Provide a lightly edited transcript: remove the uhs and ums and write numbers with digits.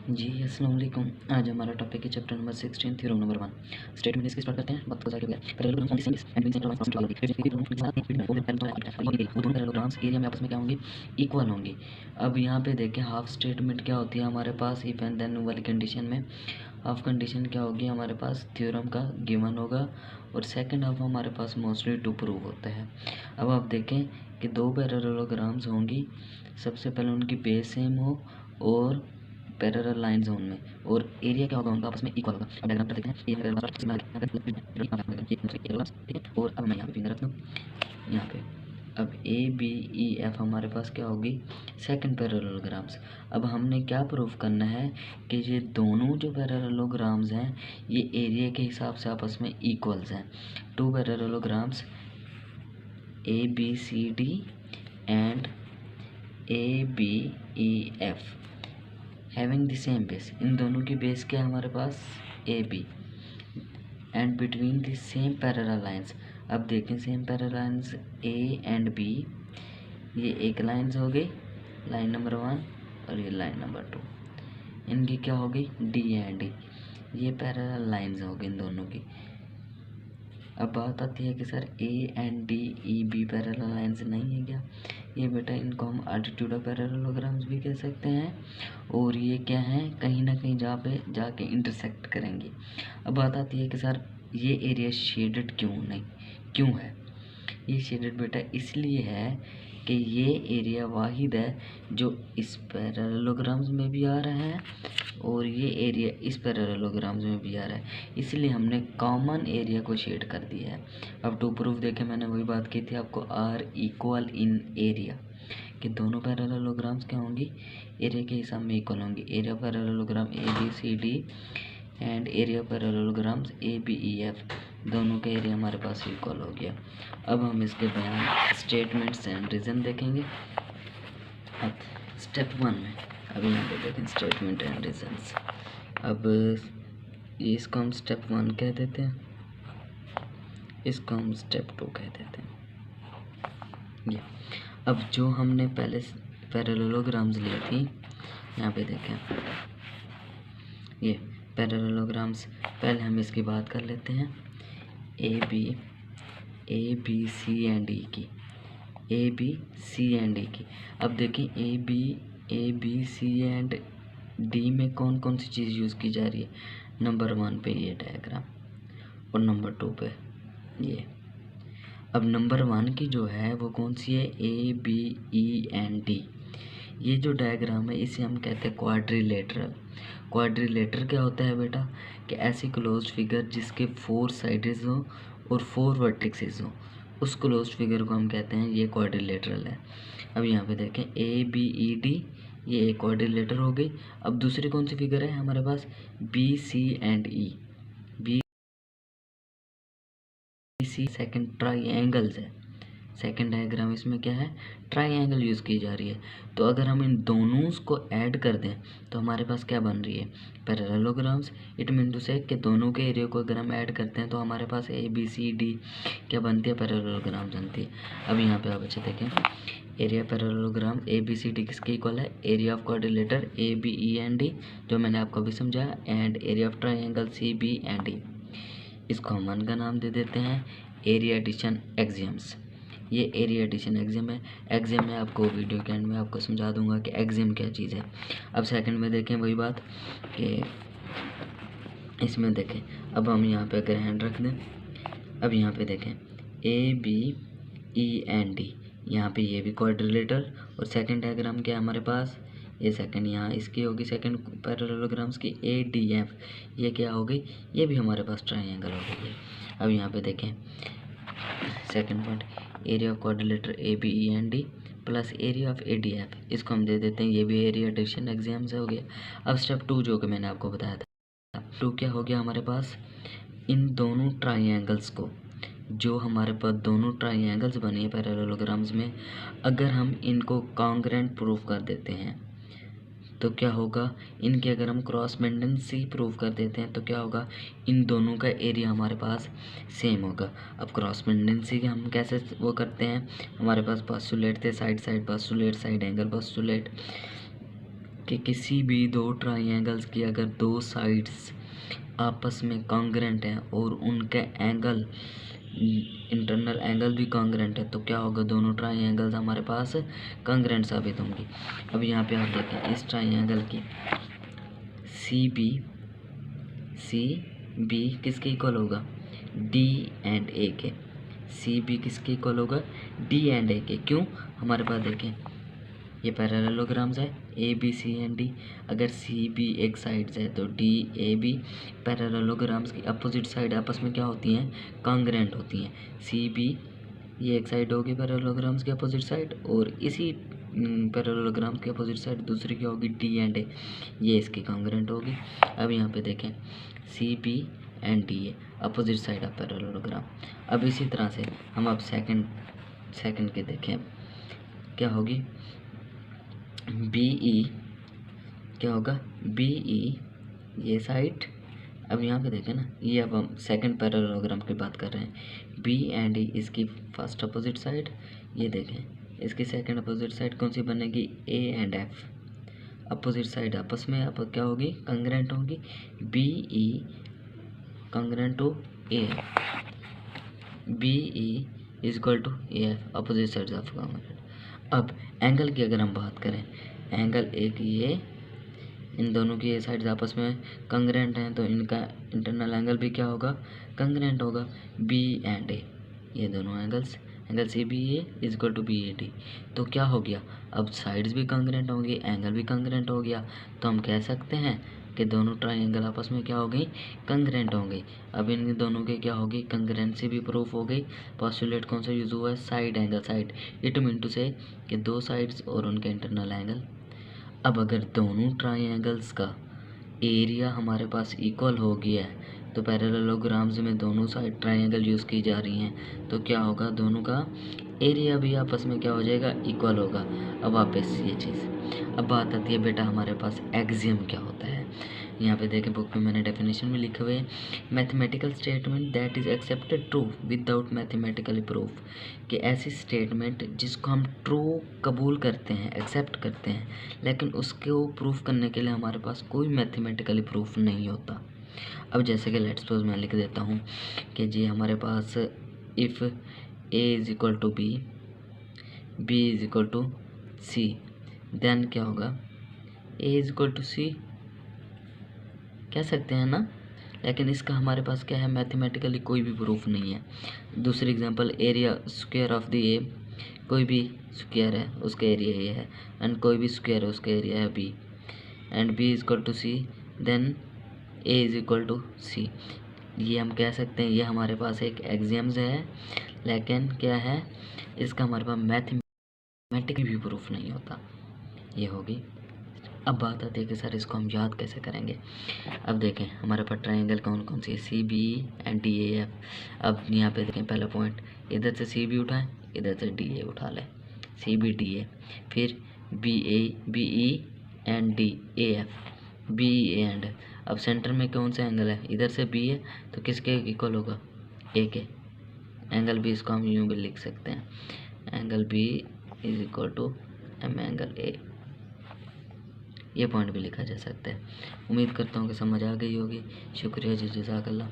जी अस्सलाम वालेकुम। आज हमारा टॉपिक है chapter number 16 theorem number 1। Statement इसकी स्टार्ट करते हैं। वक्त गुजार के बगैर पैरेललोग्राम्स एरिया में आपस में क्या होंगे, इक्वल होंगे। अब यहाँ पे देखें हाफ स्टेटमेंट क्या होती है हमारे पास, इफ एंड देन वाली कंडीशन में हाफ कंडीशन क्या होगी हमारे पास, थ्योरम का गिवन होगा और सेकंड हाफ हमारे पास मोस्टली टू प्रूव होता है। अब आप देखें कि दो पैरेललोग्राम्स होंगी, सबसे पहले उनकी बेस सेम हो और पैरेलल लाइन जोन में, और एरिया क्या होगा उनका आपस में इक्वल होगा। अब डायग्राम पर देखते हैं, ये ठीक है। और अब मैं यहाँ पे फिंगर रखता हूँ यहाँ पे। अब ए बी ई एफ हमारे पास क्या होगी, सेकंड पैरेललोग्राम्स। अब हमने क्या प्रूव करना है कि ये दोनों जो पैरेललोग्राम्स हैं ये एरिया के हिसाब से आपस में इक्वल्स हैं। Two parallelograms A B C D and A B E F having the same base, इन दोनों की बेस क्या है हमारे पास, A B, and between the same parallel lines. अब देखें same parallel lines A and B, ये एक लाइंस हो गई, लाइन नंबर 1, और ये लाइन नंबर 2, इनकी क्या होगी, डी एंड डी, ये पैरेलल लाइंस हो गई इन दोनों की। अब बात आती है कि sir A and D E B parallel lines नहीं है क्या, ये बेटा इनको हम एल्टीट्यूड ऑफ पैरेललोग्राम्स भी कह सकते हैं, और ये क्या है कहीं ना कहीं जहाँ पे जाके इंटरसेक्ट करेंगे। अब बात आती है कि सर ये एरिया शेडेड क्यों है, ये शेडेड बेटा इसलिए है कि ये एरिया वाहिद है जो इस पैरेललोग्राम्स में भी आ रहा है और ये एरिया इस पैरेललोग्राम्स में भी आ रहा है, इसलिए हमने कॉमन एरिया को शेड कर दिया है। अब टू प्रूफ देखें, मैंने वही बात की थी आपको, आर इक्वल इन एरिया, कि दोनों पैरेललोग्राम्स क्या होंगी, एरिया के हिसाब में इक्वल होंगी। Area parallelogram A B C D and area parallelograms A B E F, दोनों का एरिया हमारे पास इक्वल हो गया। अब हम इसके बयान, स्टेटमेंट्स एंड रीज़न देखेंगे। अब स्टेप 1 में अभी यहाँ पे देखें स्टेटमेंट एंड रीजंस। अब इसको हम स्टेप 1 कह देते हैं, इसको हम स्टेप 2 कह देते हैं। ये अब जो हमने पहले पैरेललोग्राम्स ली थी, यहाँ पे देखें ये पैरेललोग्राम्स, पहले हम इसकी बात कर लेते हैं, ए बी सी एंड ई की, ए बी सी एंड ई की। अब देखें A B C and D में कौन कौन सी चीज़ यूज़ की जा रही है, नंबर 1 पे ये डायग्राम और नंबर 2 पे ये। अब नंबर 1 की जो है वो कौन सी है, A B E and D, ये जो डायग्राम है इसे हम कहते हैं क्वाड्रिलेटरल। क्वाड्रिलेटर क्या होता है बेटा, कि ऐसी क्लोज्ड फिगर जिसके 4 साइड्स हो और 4 वर्टिसेस हो, उस क्लोज्ड फिगर को हम कहते हैं ये क्वाड्रिलेटरल है। अब यहाँ पे देखें ए बी ई डी, ये एक क्वाड्रिलेटर हो गई। अब दूसरी कौन सी फिगर है हमारे पास, B C and E, B C second triangles है, सेकंड डायग्राम इसमें क्या है, ट्राइएंगल यूज़ की जा रही है। तो अगर हम इन दोनों को ऐड कर दें तो हमारे पास क्या बन रही है, parallelograms. It mean to say कि दोनों के एरिया को अगर हम ऐड करते हैं तो हमारे पास ए बी सी डी क्या बनती है, पैरेललोग्राम बनती है। अब यहाँ पे आप अच्छे देखें, area parallelogram A B C D किसके इक्वल है, area of quadrilateral A B E and D, जो मैंने आपको अभी समझाया, and area of triangle C B and D. इसको हम 1 का नाम दे देते हैं एरिया एडिशन एक्सियम्स। ये एरिया एडिशन एक्सियम है। एक्सियम में आपको वीडियो के एंड में आपको समझा दूंगा कि एक्सियम क्या चीज़ है। अब सेकंड में देखें वही बात कि इसमें देखें, अब हम यहाँ पे अगर हैंड रख दें, अब यहाँ पे देखें A B E and D, यहाँ पे ये भी क्वाड्रिलेटर, और सेकंड डायग्राम क्या है हमारे पास, ये सेकंड यहाँ इसकी होगी, सेकंड पैरेललोग्राम्स की ए डी एफ, ये क्या हो गई, ये भी हमारे पास ट्राइएंगल हो गई है। अब यहाँ पे देखें second point, area of quadrilateral A B E and D plus area of A D F, इसको हम दे देते हैं, ये भी एरिया एडिशन एग्जाम से हो गया। अब स्टेप 2 जो कि मैंने आपको बताया था, 2 क्या हो गया हमारे पास, इन दोनों ट्राइएंगल्स को, जो हमारे पास दोनों ट्राइएंगल्स बने हैं पैरेललोग्राम्स में, अगर हम इनको कॉन्ग्रुएंट प्रूफ कर देते हैं तो क्या होगा, इनके अगर हम क्रॉस पेंडेंसी प्रूव कर देते हैं तो क्या होगा, इन दोनों का एरिया हमारे पास सेम होगा। अब क्रॉस पेंडेंसी के हम कैसे वो करते हैं, हमारे पास पोस्टुलेट थे, side side postulate, side angle postulate, कि किसी भी दो ट्राइंगल्स की अगर दो साइड्स आपस में कॉन्ग्रेंट हैं और उनके एंगल, इंटरनल एंगल भी कॉन्ग्रेंट है, तो क्या होगा, दोनों ट्राइंगल्स हमारे पास कॉन्ग्रेंट साबित होंगी। अब यहाँ पे आप देखें इस ट्राइंगल की सी बी किसके इक्वल होगा, डी एंड ए के। सी बी किसके इक्वल होगा, डी एंड ए के। क्यों, हमारे पास देखें ये पैरेललोग्राम्स है A B C and D. अगर सी बी एक साइड है तो डी ए बी पैरेललोग्राम्स की अपोजिट साइड आपस में क्या होती हैं, कॉन्ग्रेंट होती हैं। सी बी ये एक साइड होगी पैरेललोग्राम्स की अपोजिट साइड, और इसी पैरेललोग्राम्स की अपोजिट साइड दूसरी क्या होगी, डी एंड ए, ये इसकी कॉन्ग्रेंट होगी। अब यहाँ पे देखें C B and D A opposite side of parallelogram. अब इसी तरह से हम अब सेकंड के देखें क्या होगी, बी ई क्या होगा, बी ई ये साइड। अब यहाँ पे देखें ना, ये अब हम सेकंड पैरेललोग्राम की बात कर रहे हैं। बी एंड ई इसकी फर्स्ट अपोजिट साइड, ये देखें इसकी सेकंड अपोजिट साइड कौन सी बनेगी, A and F. Opposite side आपस में अब क्या होगी, कॉन्ग्रेंट होगी। B E congruent to A, B E is equal to A F, opposite side of congruent. अब एंगल की अगर हम बात करें, एंगल एक ये, इन दोनों की ये साइड्स आपस में कॉन्ग्रेंट हैं, तो इनका इंटरनल एंगल भी क्या होगा, कॉन्ग्रेंट होगा। बी एंड ए ये दोनों angles, angle C B A is equal to B A D. तो क्या हो गया, अब साइड्स भी कॉन्ग्रेंट होंगी, एंगल भी कॉन्ग्रेंट हो गया, तो हम कह सकते हैं कि दोनों ट्राइंगल आपस में क्या हो गई, कॉन्ग्रेंट हो गई। अब इन दोनों के क्या होगी, कॉन्ग्रेंसी भी प्रूफ हो गई। पोस्टुलेट कौन सा यूज हुआ है, side angle, side it mean to say कि दो साइड्स और उनके इंटरनल एंगल। अब अगर दोनों ट्राइंगल्स का एरिया हमारे पास इक्वल हो गया है, तो पैरेललोग्राम्स में दोनों साइड ट्राइंगल यूज़ की जा रही हैं, तो क्या होगा, दोनों का एरिया भी आपस में क्या हो जाएगा, इक्वल होगा। अब वापस ये चीज़, अब बात आती है बेटा हमारे पास एक्सियम क्या होता है। यहाँ पे देखें बुक में मैंने डेफिनेशन में लिखे हुए हैं, mathematical statement that is accepted true without mathematically proof, कि ऐसी स्टेटमेंट जिसको हम ट्रू कबूल करते हैं, एक्सेप्ट करते हैं, लेकिन उसको प्रूफ करने के लिए हमारे पास कोई मैथमेटिकली प्रूफ नहीं होता। अब जैसे कि लेट्स सपोज मैं लिख देता हूँ कि जी हमारे पास if A is equal to B, B is equal to C, then क्या होगा, A is equal to C कह सकते हैं ना, लेकिन इसका हमारे पास क्या है, मैथमेटिकली कोई भी प्रूफ नहीं है। दूसरी example, area square of the ए, कोई भी स्क्वायर है उसका एरिया ए है, एंड कोई भी स्क्वायर है उसका एरिया है B, and B is equal to C, then A is equal to C. ये हम कह सकते हैं, ये हमारे पास एक एक्सियम्स है, लेकिन क्या है, इसका हमारे पास मैथमेटिकली भी प्रूफ नहीं होता। ये होगी। अब बात आती है कि सर इसको हम याद कैसे करेंगे। अब देखें हमारे पास ट्राइंगल कौन कौन सी है, C B and D A F. अब यहाँ पे देखें पहला पॉइंट, इधर से सी बी उठाएं, इधर से डी ए उठा लें, सी बी डी ए, फिर B E and D A F, B A and. अब सेंटर में कौन सा एंगल है, इधर से बी है, तो किसके इक्वल होगा, ए के। एंगल बी इसको हम यूँ भी लिख सकते हैं, angle B is equal to M angle A, ये पॉइंट भी लिखा जा सकता है। उम्मीद करता हूँ कि समझ आ गई होगी। शुक्रिया जी, जज़ाकल्लाह।